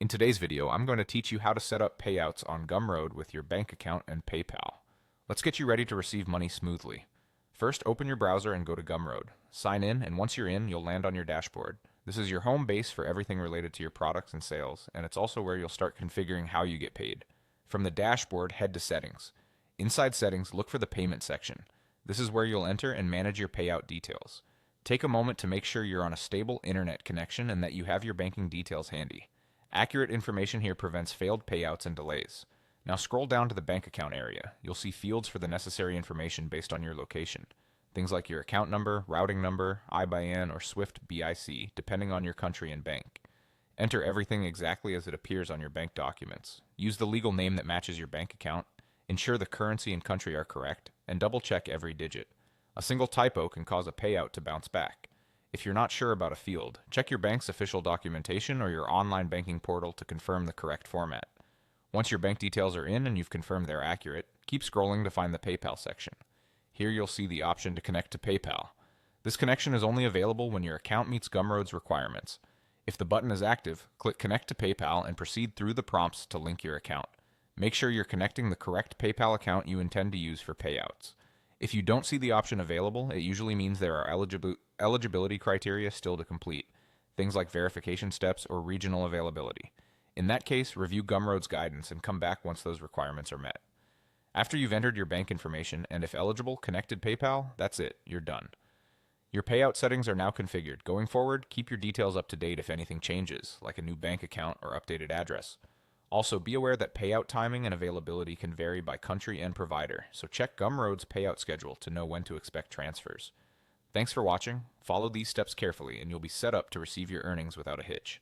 In today's video, I'm going to teach you how to set up payouts on Gumroad with your bank account and PayPal. Let's get you ready to receive money smoothly. First, open your browser and go to Gumroad. Sign in, and once you're in, you'll land on your dashboard. This is your home base for everything related to your products and sales, and it's also where you'll start configuring how you get paid. From the dashboard, head to Settings. Inside Settings, look for the Payment section. This is where you'll enter and manage your payout details. Take a moment to make sure you're on a stable internet connection and that you have your banking details handy. Accurate information here prevents failed payouts and delays. Now scroll down to the bank account area. You'll see fields for the necessary information based on your location. Things like your account number, routing number, IBAN, or SWIFT BIC, depending on your country and bank. Enter everything exactly as it appears on your bank documents. Use the legal name that matches your bank account. Ensure the currency and country are correct, and double-check every digit. A single typo can cause a payout to bounce back. If you're not sure about a field, check your bank's official documentation or your online banking portal to confirm the correct format. Once your bank details are in and you've confirmed they're accurate, keep scrolling to find the PayPal section. Here you'll see the option to connect to PayPal. This connection is only available when your account meets Gumroad's requirements. If the button is active, click Connect to PayPal and proceed through the prompts to link your account. Make sure you're connecting the correct PayPal account you intend to use for payouts. If you don't see the option available, it usually means there are eligibility criteria still to complete, things like verification steps or regional availability. In that case, review Gumroad's guidance and come back once those requirements are met. After you've entered your bank information and, if eligible, connected PayPal, that's it, you're done. Your payout settings are now configured. Going forward, keep your details up to date if anything changes, like a new bank account or updated address. Also, be aware that payout timing and availability can vary by country and provider, so check Gumroad's payout schedule to know when to expect transfers. Thanks for watching. Follow these steps carefully and you'll be set up to receive your earnings without a hitch.